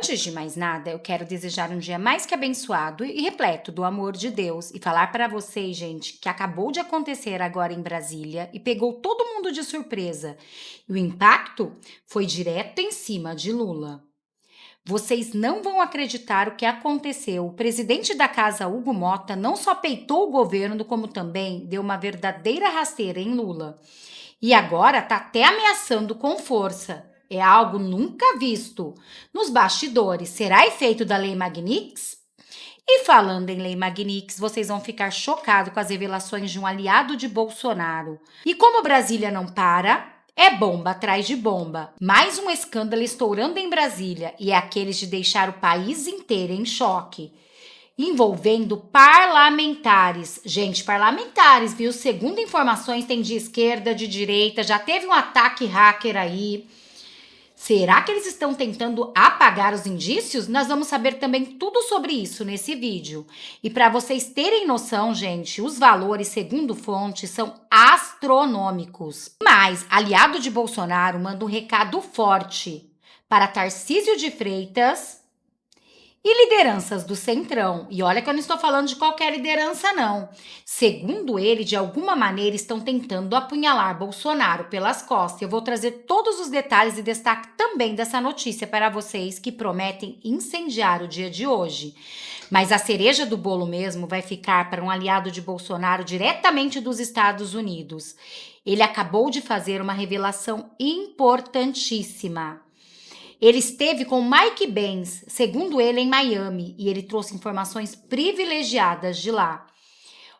Antes de mais nada, eu quero desejar um dia mais que abençoado e repleto do amor de Deus e falar para vocês, gente, que acabou de acontecer agora em Brasília e pegou todo mundo de surpresa. E o impacto foi direto em cima de Lula. Vocês não vão acreditar o que aconteceu. O presidente da casa, Hugo Mota, não só peitou o governo, como também deu uma verdadeira rasteira em Lula. E agora está até ameaçando com força. É algo nunca visto. Nos bastidores, será efeito da Lei Magnitsky? E falando em Lei Magnitsky, vocês vão ficar chocados com as revelações de um aliado de Bolsonaro. E como Brasília não para, é bomba atrás de bomba. Mais um escândalo estourando em Brasília e é aqueles de deixar o país inteiro em choque. Envolvendo parlamentares. Gente, parlamentares, viu? Segundo informações, tem de esquerda, de direita, já teve um ataque hacker aí. Será que eles estão tentando apagar os indícios? Nós vamos saber também tudo sobre isso nesse vídeo. E para vocês terem noção, gente, os valores, segundo fontes, são astronômicos. Mas, aliado de Bolsonaro manda um recado forte para Tarcísio de Freitas e lideranças do Centrão. E olha que eu não estou falando de qualquer liderança, não. Segundo ele, de alguma maneira estão tentando apunhalar Bolsonaro pelas costas. Eu vou trazer todos os detalhes e destaque também dessa notícia para vocês que prometem incendiar o dia de hoje. Mas a cereja do bolo mesmo vai ficar para um aliado de Bolsonaro diretamente dos Estados Unidos. Ele acabou de fazer uma revelação importantíssima. Ele esteve com Mike Pence, segundo ele, em Miami, e ele trouxe informações privilegiadas de lá.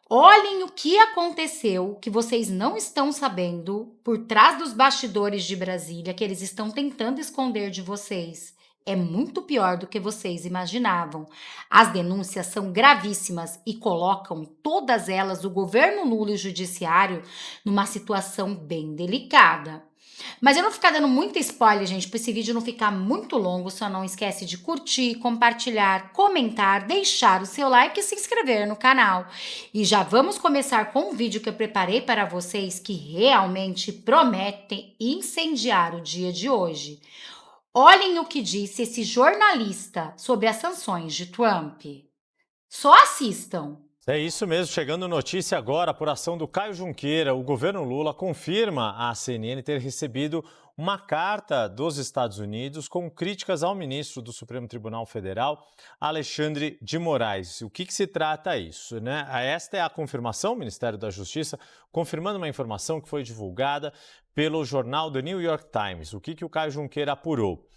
Olhem o que aconteceu, que vocês não estão sabendo, por trás dos bastidores de Brasília, que eles estão tentando esconder de vocês. É muito pior do que vocês imaginavam. As denúncias são gravíssimas e colocam todas elas, o governo Lula e o judiciário, numa situação bem delicada. Mas eu não vou ficar dando muito spoiler, gente, para esse vídeo não ficar muito longo. Só não esquece de curtir, compartilhar, comentar, deixar o seu like e se inscrever no canal. E já vamos começar com um vídeo que eu preparei para vocês que realmente prometem incendiar o dia de hoje. Olhem o que disse esse jornalista sobre as sanções de Trump. Só assistam. É isso mesmo, chegando notícia agora, por ação do Caio Junqueira, o governo Lula confirma à CNN ter recebido uma carta dos Estados Unidos com críticas ao ministro do Supremo Tribunal Federal, Alexandre de Moraes. O que se trata isso, né? Esta é a confirmação, o Ministério da Justiça, confirmando uma informação que foi divulgada pelo jornal The New York Times. O que o Caio Junqueira apurou?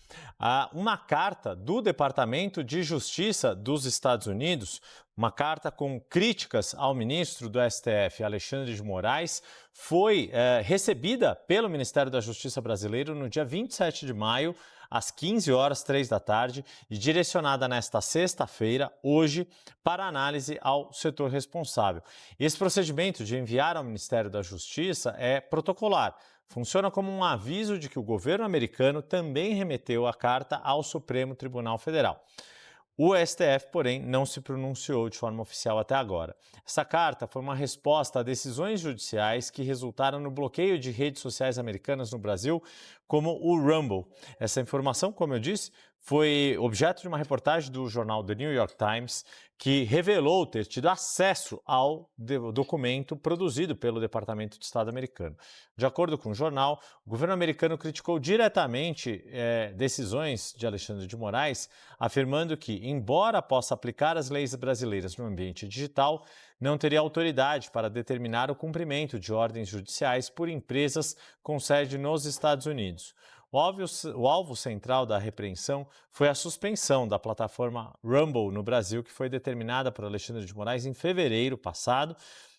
Uma carta do Departamento de Justiça dos Estados Unidos, uma carta com críticas ao ministro do STF, Alexandre de Moraes, foi recebida pelo Ministério da Justiça brasileiro no dia 27 de maio, às 15 horas, 3 da tarde, e direcionada nesta sexta-feira, hoje, para análise ao setor responsável. Esse procedimento de enviar ao Ministério da Justiça é protocolar. Funciona como um aviso de que o governo americano também remeteu a carta ao Supremo Tribunal Federal. O STF, porém, não se pronunciou de forma oficial até agora. Essa carta foi uma resposta a decisões judiciais que resultaram no bloqueio de redes sociais americanas no Brasil, como o Rumble. Essa informação, como eu disse, foi objeto de uma reportagem do jornal The New York Times, que revelou ter tido acesso ao documento produzido pelo Departamento de Estado americano. De acordo com o jornal, o governo americano criticou diretamente decisões de Alexandre de Moraes, afirmando que, embora possa aplicar as leis brasileiras no ambiente digital, não teria autoridade para determinar o cumprimento de ordens judiciais por empresas com sede nos Estados Unidos. O alvo central da repreensão foi a suspensão da plataforma Rumble no Brasil, que foi determinada por Alexandre de Moraes em fevereiro passado,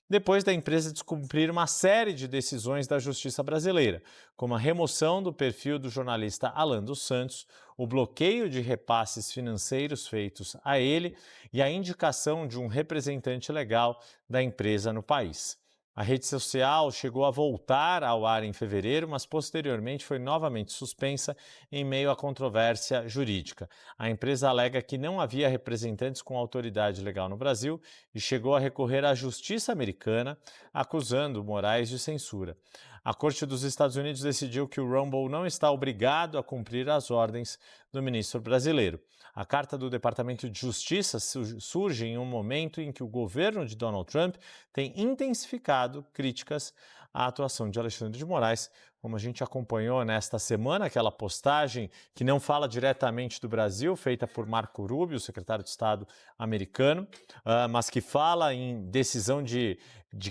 depois da empresa descumprir uma série de decisões da Justiça brasileira, como a remoção do perfil do jornalista Alan dos Santos, o bloqueio de repasses financeiros feitos a ele e a indicação de um representante legal da empresa no país. A rede social chegou a voltar ao ar em fevereiro, mas posteriormente foi novamente suspensa em meio à controvérsia jurídica. A empresa alega que não havia representantes com autoridade legal no Brasil e chegou a recorrer à justiça americana, acusando Moraes de censura. a Corte dos Estados Unidos decidiu que o Rumble não está obrigado a cumprir as ordens do ministro brasileiro. A carta do Departamento de Justiça surge em um momento em que o governo de Donald Trump tem intensificado críticas à atuação de Alexandre de Moraes, como a gente acompanhou nesta semana, aquela postagem que não fala diretamente do Brasil, feita por Marco Rubio, secretário de Estado americano, mas que fala em decisão de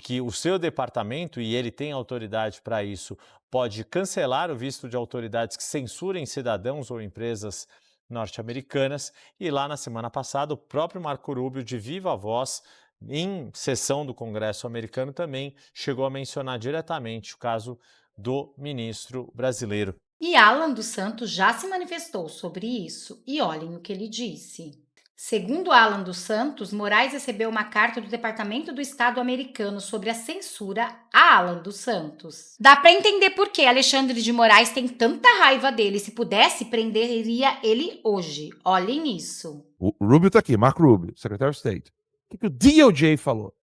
que o seu departamento, e ele tem autoridade para isso, pode cancelar o visto de autoridades que censurem cidadãos ou empresas norte-americanas. E lá na semana passada, o próprio Marco Rubio, de viva voz, em sessão do Congresso americano, também chegou a mencionar diretamente o caso do ministro brasileiro. E Alan dos Santos já se manifestou sobre isso, e olhem o que ele disse. Segundo Alan dos Santos, Moraes recebeu uma carta do Departamento do Estado americano sobre a censura a Alan dos Santos. Dá para entender por que Alexandre de Moraes tem tanta raiva dele. Se pudesse, prenderia ele hoje. Olhem isso. O Rubio tá aqui, Marco Rubio, secretário de State. O que o DOJ falou?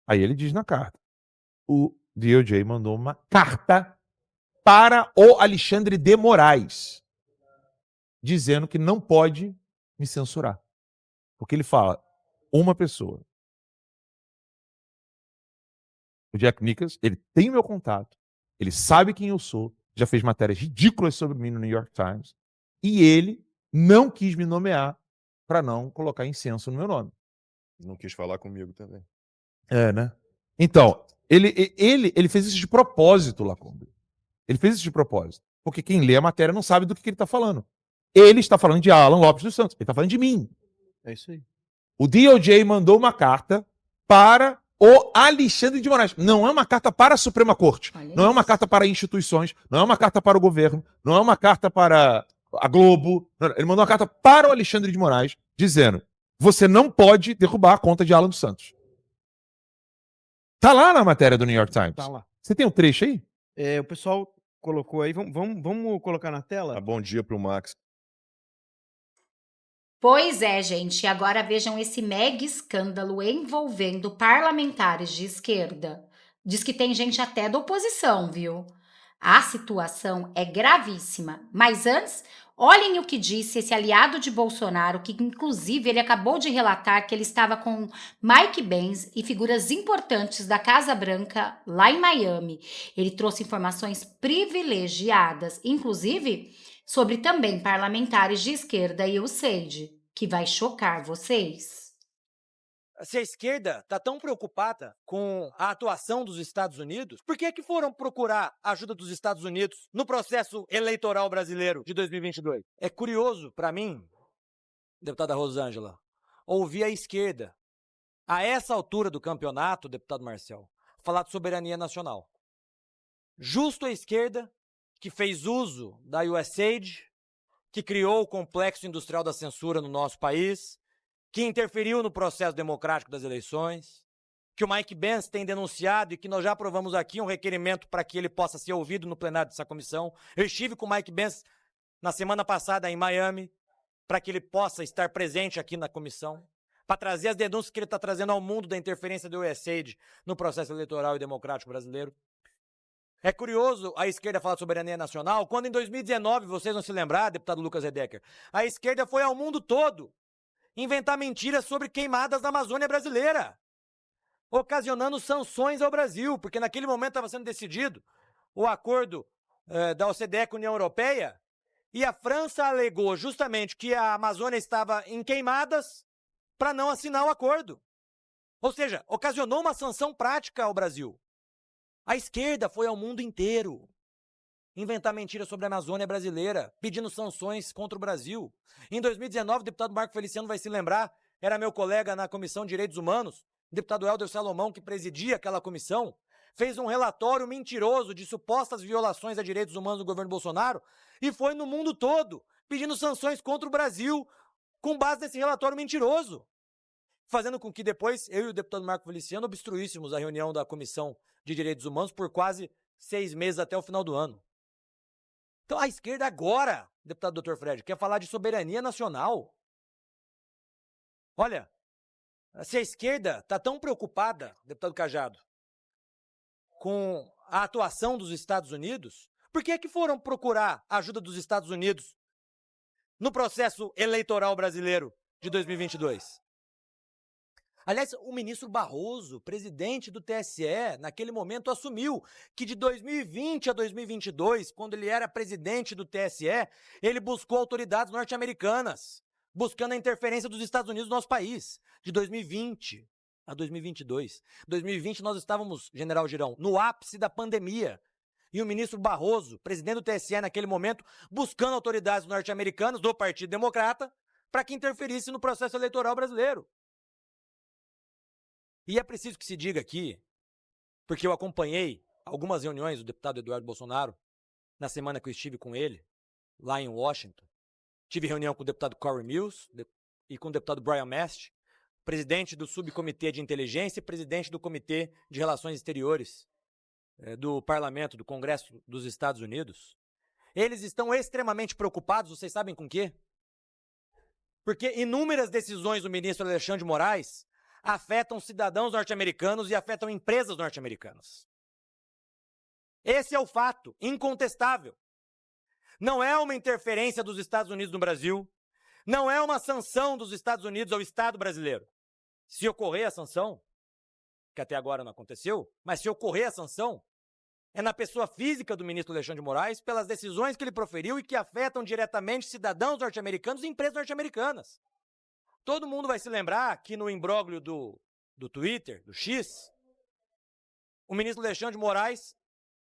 Aí ele diz na carta. O DOJ mandou uma carta para o Alexandre de Moraes, dizendo que não pode me censurar. Porque ele fala, uma pessoa. O Jack Nicholson, ele tem o meu contato, ele sabe quem eu sou, já fez matérias ridículas sobre mim no New York Times, e ele não quis me nomear para não colocar incenso no meu nome. Não quis falar comigo também. É, né? Então, ele fez isso de propósito, Lacombe. Ele fez isso de propósito. Porque quem lê a matéria não sabe do que ele está falando. Ele está falando de Alan Lopes dos Santos. Ele está falando de mim. É isso aí. O DOJ mandou uma carta para o Alexandre de Moraes. Não é uma carta para a Suprema Corte. Olha Não é uma isso. carta para instituições. Não é uma carta para o governo. Não é uma carta para a Globo. Não, ele mandou uma carta para o Alexandre de Moraes dizendo: você não pode derrubar a conta de Alan dos Santos. Tá lá na matéria do New York Times. Tá lá. Você tem um trecho aí? O pessoal colocou aí, vamos colocar na tela? Bom dia pro Max. Pois é, gente, agora vejam esse mega escândalo envolvendo parlamentares de esquerda. Diz que tem gente até da oposição, viu? A situação é gravíssima, mas antes, olhem o que disse esse aliado de Bolsonaro, que inclusive ele acabou de relatar que ele estava com Mike Pence e figuras importantes da Casa Branca lá em Miami. Ele trouxe informações privilegiadas, inclusive sobre também parlamentares de esquerda e USAID, que vai chocar vocês. Se a esquerda está tão preocupada com a atuação dos Estados Unidos, por que que foram procurar a ajuda dos Estados Unidos no processo eleitoral brasileiro de 2022? É curioso para mim, deputada Rosângela, ouvir a esquerda, a essa altura do campeonato, deputado Marcel, falar de soberania nacional. Justo a esquerda que fez uso da USAID, que criou o complexo industrial da censura no nosso país, que interferiu no processo democrático das eleições, que o Mike Pence tem denunciado e que nós já aprovamos aqui um requerimento para que ele possa ser ouvido no plenário dessa comissão. Eu estive com o Mike Pence na semana passada em Miami, para que ele possa estar presente aqui na comissão, para trazer as denúncias que ele está trazendo ao mundo da interferência do USAID no processo eleitoral e democrático brasileiro. É curioso a esquerda falar de soberania nacional, quando em 2019, vocês vão se lembrar, deputado Lucas Redecker, a esquerda foi ao mundo todo inventar mentiras sobre queimadas na Amazônia brasileira, ocasionando sanções ao Brasil, porque naquele momento estava sendo decidido o acordo da OCDE com a União Europeia, e a França alegou justamente que a Amazônia estava em queimadas para não assinar o acordo. Ou seja, ocasionou uma sanção prática ao Brasil. A esquerda foi ao mundo inteiro inventar mentiras sobre a Amazônia brasileira, pedindo sanções contra o Brasil. Em 2019, o deputado Marco Feliciano vai se lembrar, era meu colega na Comissão de Direitos Humanos, o deputado Helder Salomão, que presidia aquela comissão, fez um relatório mentiroso de supostas violações a direitos humanos do governo Bolsonaro e foi no mundo todo pedindo sanções contra o Brasil com base nesse relatório mentiroso, fazendo com que depois eu e o deputado Marco Feliciano obstruíssemos a reunião da Comissão de Direitos Humanos por quase 6 meses até o final do ano. Então a esquerda agora, deputado Dr. Fred, quer falar de soberania nacional. Olha, se a esquerda está tão preocupada, deputado Cajado, com a atuação dos Estados Unidos, por que foram procurar a ajuda dos Estados Unidos no processo eleitoral brasileiro de 2022? Aliás, o ministro Barroso, presidente do TSE, naquele momento assumiu que de 2020 a 2022, quando ele era presidente do TSE, ele buscou autoridades norte-americanas, buscando a interferência dos Estados Unidos no nosso país. De 2020 a 2022. 2020 nós estávamos, General Girão, no ápice da pandemia. E o ministro Barroso, presidente do TSE naquele momento, buscando autoridades norte-americanas do Partido Democrata para que interferisse no processo eleitoral brasileiro. E é preciso que se diga aqui, porque eu acompanhei algumas reuniões do deputado Eduardo Bolsonaro na semana que eu estive com ele, lá em Washington. Tive reunião com o deputado Corey Mills e com o deputado Brian Mast, presidente do Subcomitê de Inteligência e presidente do Comitê de Relações Exteriores do Parlamento, do Congresso dos Estados Unidos. Eles estão extremamente preocupados, vocês sabem com o quê? Porque inúmeras decisões do ministro Alexandre de Moraes afetam cidadãos norte-americanos e afetam empresas norte-americanas. Esse é o fato incontestável. Não é uma interferência dos Estados Unidos no Brasil, não é uma sanção dos Estados Unidos ao Estado brasileiro. Se ocorrer a sanção, que até agora não aconteceu, mas se ocorrer a sanção, é na pessoa física do ministro Alexandre de Moraes pelas decisões que ele proferiu e que afetam diretamente cidadãos norte-americanos e empresas norte-americanas. Todo mundo vai se lembrar que no imbróglio do Twitter, do X, o ministro Alexandre de Moraes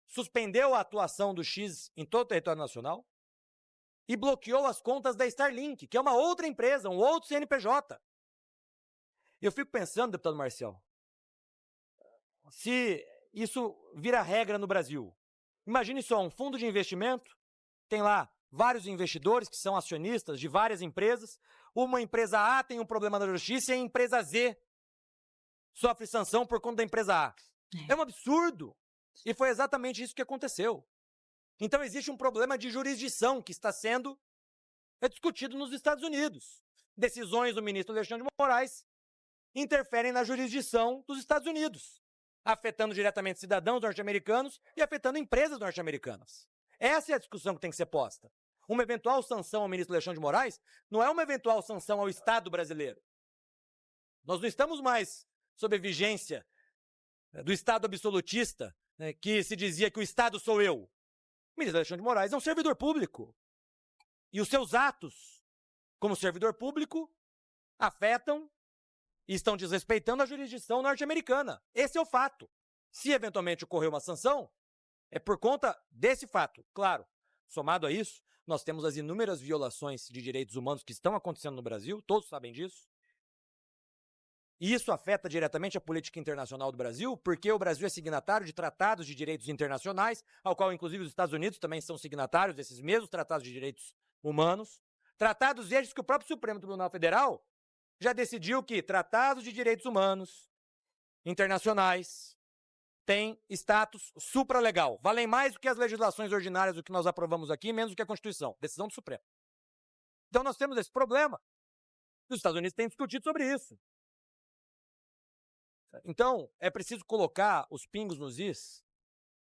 suspendeu a atuação do X em todo o território nacional e bloqueou as contas da Starlink, que é uma outra empresa, um outro CNPJ. Eu fico pensando, deputado Marcial, se isso vira regra no Brasil. Imagine só, um fundo de investimento, tem lá vários investidores que são acionistas de várias empresas. Uma empresa A tem um problema na justiça e a empresa Z sofre sanção por conta da empresa A. É um absurdo. E foi exatamente isso que aconteceu. Então existe um problema de jurisdição que está sendo discutido nos Estados Unidos. Decisões do ministro Alexandre de Moraes interferem na jurisdição dos Estados Unidos, afetando diretamente cidadãos norte-americanos e afetando empresas norte-americanas. Essa é a discussão que tem que ser posta. Uma eventual sanção ao ministro Alexandre de Moraes não é uma eventual sanção ao Estado brasileiro. Nós não estamos mais sob a vigência do Estado absolutista, que se dizia que o Estado sou eu. O ministro Alexandre de Moraes é um servidor público. E os seus atos como servidor público afetam e estão desrespeitando a jurisdição norte-americana. Esse é o fato. Se eventualmente ocorrer uma sanção, é por conta desse fato. Claro, somado a isso, nós temos as inúmeras violações de direitos humanos que estão acontecendo no Brasil, todos sabem disso. E isso afeta diretamente a política internacional do Brasil, porque o Brasil é signatário de tratados de direitos internacionais, ao qual inclusive os Estados Unidos também são signatários desses mesmos tratados de direitos humanos. Tratados estes que o próprio Supremo Tribunal Federal já decidiu que tratados de direitos humanos internacionais têm status supralegal. Valem mais do que as legislações ordinárias do que nós aprovamos aqui, menos do que a Constituição. Decisão do Supremo. Então nós temos esse problema. Os Estados Unidos têm discutido sobre isso. Então, é preciso colocar os pingos nos is,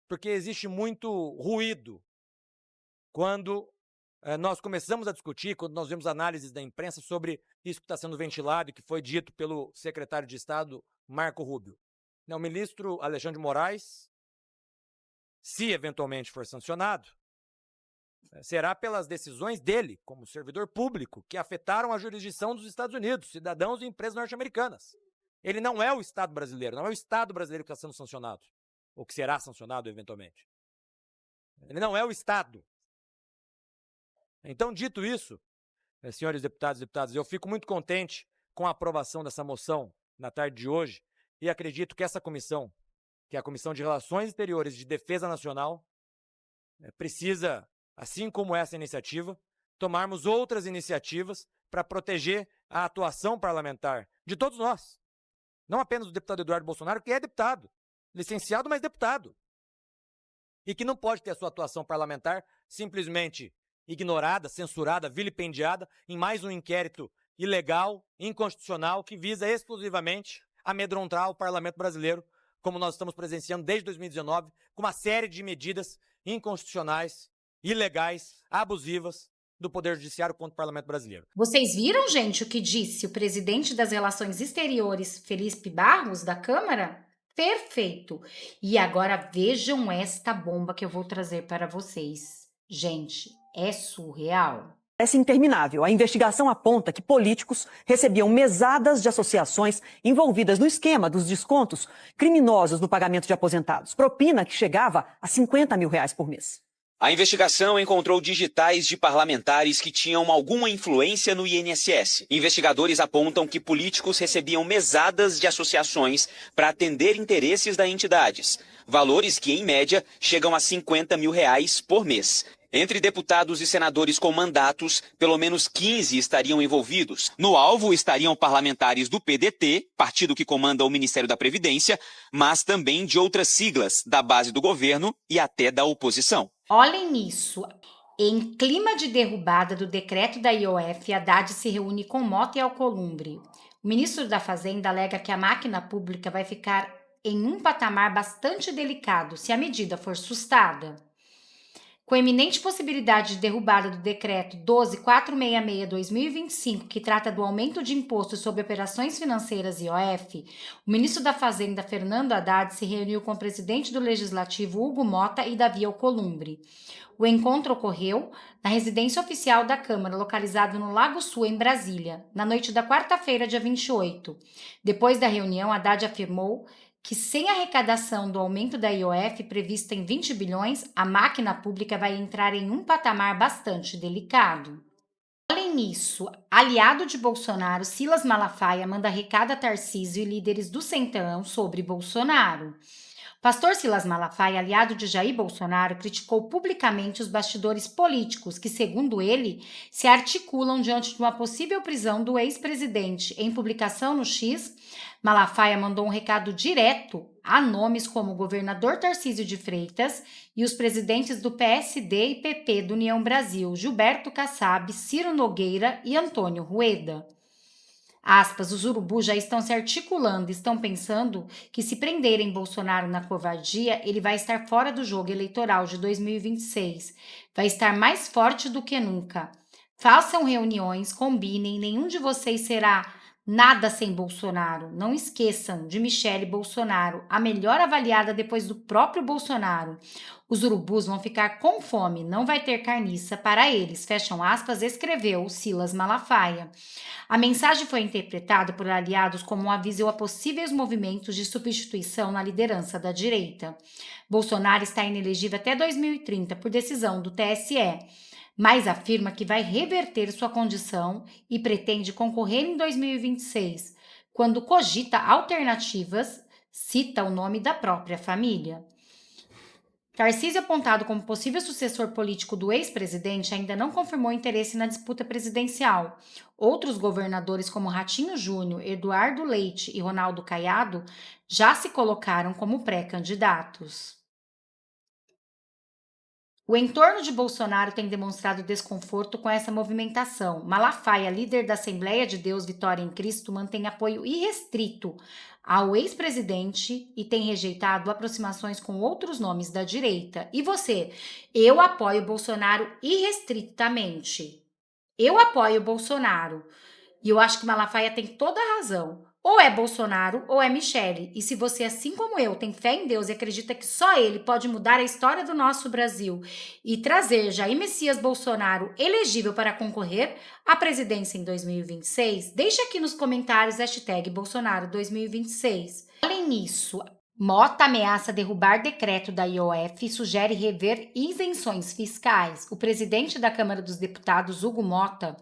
porque existe muito ruído quando nós começamos a discutir, quando nós vemos análises da imprensa sobre isso que está sendo ventilado e que foi dito pelo secretário de Estado, Marco Rubio. O ministro Alexandre de Moraes, se eventualmente for sancionado, será pelas decisões dele, como servidor público, que afetaram a jurisdição dos Estados Unidos, cidadãos e empresas norte-americanas. Ele não é o Estado brasileiro, não é o Estado brasileiro que está sendo sancionado, ou que será sancionado eventualmente. Ele não é o Estado. Então, dito isso, senhores deputados e deputadas, eu fico muito contente com a aprovação dessa moção na tarde de hoje e acredito que essa comissão, que é a Comissão de Relações Exteriores e de Defesa Nacional, precisa, assim como essa iniciativa, tomarmos outras iniciativas para proteger a atuação parlamentar de todos nós. Não apenas do deputado Eduardo Bolsonaro, que é deputado, licenciado, mas deputado. E que não pode ter a sua atuação parlamentar simplesmente ignorada, censurada, vilipendiada em mais um inquérito ilegal, inconstitucional, que visa exclusivamente amedrontar o parlamento brasileiro como nós estamos presenciando desde 2019, com uma série de medidas inconstitucionais, ilegais, abusivas do Poder Judiciário contra o Parlamento brasileiro. Vocês viram, gente, o que disse o presidente das Relações Exteriores, Felipe Barros, da Câmara? Perfeito! E agora vejam esta bomba que eu vou trazer para vocês. Gente, é surreal. Parece interminável. A investigação aponta que políticos recebiam mesadas de associações envolvidas no esquema dos descontos criminosos no pagamento de aposentados. Propina que chegava a R$50 mil por mês. A investigação encontrou digitais de parlamentares que tinham alguma influência no INSS. Investigadores apontam que políticos recebiam mesadas de associações para atender interesses das entidades. Valores que, em média, chegam a R$50 mil por mês. Entre deputados e senadores com mandatos, pelo menos 15 estariam envolvidos. No alvo estariam parlamentares do PDT, partido que comanda o Ministério da Previdência, mas também de outras siglas, da base do governo e até da oposição. Olhem isso. Em clima de derrubada do decreto da IOF, Haddad se reúne com Mota e Alcolumbre. O ministro da Fazenda alega que a máquina pública vai ficar em um patamar bastante delicado se a medida for sustada. Com a iminente possibilidade de derrubada do decreto 12.466/2025, que trata do aumento de imposto sobre operações financeiras IOF, o ministro da Fazenda, Fernando Haddad, se reuniu com o presidente do Legislativo, Hugo Mota, e Davi Alcolumbre. O encontro ocorreu na residência oficial da Câmara, localizado no Lago Sul, em Brasília, na noite da quarta-feira, dia 28. Depois da reunião, Haddad afirmou que sem a arrecadação do aumento da IOF prevista em 20 bilhões, a máquina pública vai entrar em um patamar bastante delicado. Além disso, aliado de Bolsonaro, Silas Malafaia manda recado a Tarcísio e líderes do Centrão sobre Bolsonaro. Pastor Silas Malafaia, aliado de Jair Bolsonaro, criticou publicamente os bastidores políticos que, segundo ele, se articulam diante de uma possível prisão do ex-presidente. Em publicação no X, Malafaia mandou um recado direto a nomes como o governador Tarcísio de Freitas e os presidentes do PSD e PP do União Brasil, Gilberto Kassab, Ciro Nogueira e Antônio Rueda. Aspas, os urubus já estão se articulando, estão pensando que se prenderem Bolsonaro na covardia, ele vai estar fora do jogo eleitoral de 2026. Vai estar mais forte do que nunca. Façam reuniões, combinem, nenhum de vocês será nada sem Bolsonaro. Não esqueçam de Michele Bolsonaro, a melhor avaliada depois do próprio Bolsonaro. Os urubus vão ficar com fome, não vai ter carniça para eles, fecham aspas, escreveu Silas Malafaia. A mensagem foi interpretada por aliados como um aviso a possíveis movimentos de substituição na liderança da direita. Bolsonaro está inelegível até 2030 por decisão do TSE, mas afirma que vai reverter sua condição e pretende concorrer em 2026, quando cogita alternativas, cita o nome da própria família. Tarcísio, apontado como possível sucessor político do ex-presidente, ainda não confirmou interesse na disputa presidencial. Outros governadores como Ratinho Júnior, Eduardo Leite e Ronaldo Caiado já se colocaram como pré-candidatos. O entorno de Bolsonaro tem demonstrado desconforto com essa movimentação. Malafaia, líder da Assembleia de Deus Vitória em Cristo, mantém apoio irrestrito ao ex-presidente e tem rejeitado aproximações com outros nomes da direita. E você? Eu apoio Bolsonaro irrestritamente. Eu apoio Bolsonaro. E eu acho que Malafaia tem toda a razão. Ou é Bolsonaro ou é Michele. E se você, assim como eu, tem fé em Deus e acredita que só ele pode mudar a história do nosso Brasil e trazer Jair Messias Bolsonaro elegível para concorrer à presidência em 2026, deixe aqui nos comentários #Bolsonaro 2026. Além disso, Mota ameaça derrubar decreto da IOF e sugere rever isenções fiscais. O presidente da Câmara dos Deputados, Hugo Mota,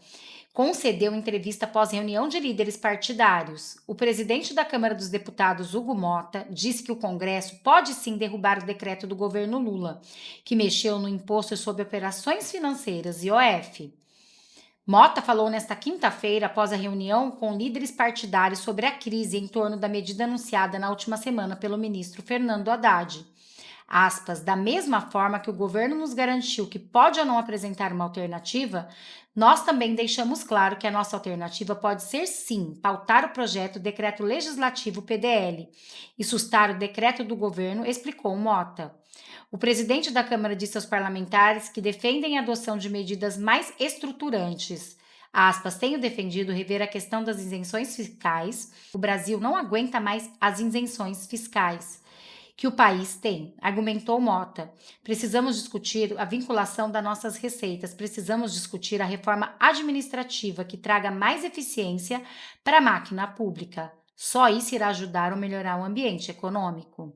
concedeu entrevista após reunião de líderes partidários. O presidente da Câmara dos Deputados, Hugo Mota, disse que o Congresso pode sim derrubar o decreto do governo Lula, que mexeu no imposto sobre operações financeiras, IOF. Mota falou nesta quinta-feira, após a reunião com líderes partidários sobre a crise em torno da medida anunciada na última semana pelo ministro Fernando Haddad. Aspas, da mesma forma que o governo nos garantiu que pode ou não apresentar uma alternativa, Nós também deixamos claro que a nossa alternativa pode ser, sim, pautar o projeto Decreto Legislativo PDL e sustar o decreto do governo, explicou Mota. O presidente da Câmara disse aos parlamentares que defendem a adoção de medidas mais estruturantes. Aspas, tenho defendido rever a questão das isenções fiscais. O Brasil não aguenta mais as isenções fiscais que o país tem, argumentou Mota. Precisamos discutir a vinculação das nossas receitas, precisamos discutir a reforma administrativa que traga mais eficiência para a máquina pública. Só isso irá ajudar a melhorar o ambiente econômico.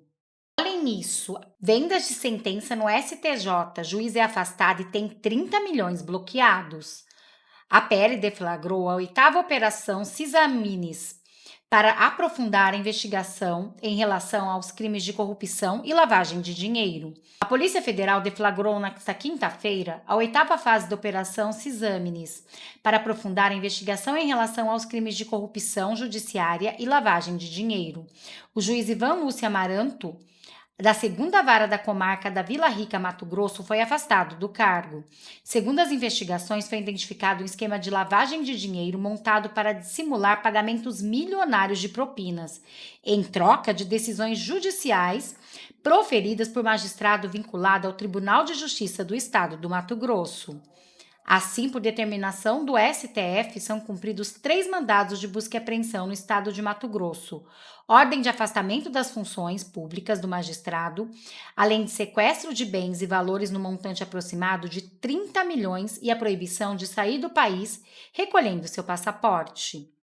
Além disso, vendas de sentença no STJ, juiz é afastado e tem 30 milhões bloqueados. A PL deflagrou a 8ª Operação Cisaminis para aprofundar a investigação em relação aos crimes de corrupção e lavagem de dinheiro. A Polícia Federal deflagrou nesta quinta-feira a 8ª fase da Operação Cisaminis para aprofundar a investigação em relação aos crimes de corrupção judiciária e lavagem de dinheiro. O juiz Ivan Lúcio Amaranto, da 2ª Vara da Comarca da Vila Rica, Mato Grosso, foi afastado do cargo. Segundo as investigações, foi identificado um esquema de lavagem de dinheiro montado para dissimular pagamentos milionários de propinas, em troca de decisões judiciais proferidas por magistrado vinculado ao Tribunal de Justiça do Estado do Mato Grosso. Assim, por determinação do STF, são cumpridos 3 mandados de busca e apreensão no estado de Mato Grosso, ordem de afastamento das funções públicas do magistrado, além de sequestro de bens e valores no montante aproximado de 30 milhões e a proibição de sair do país recolhendo seu passaporte.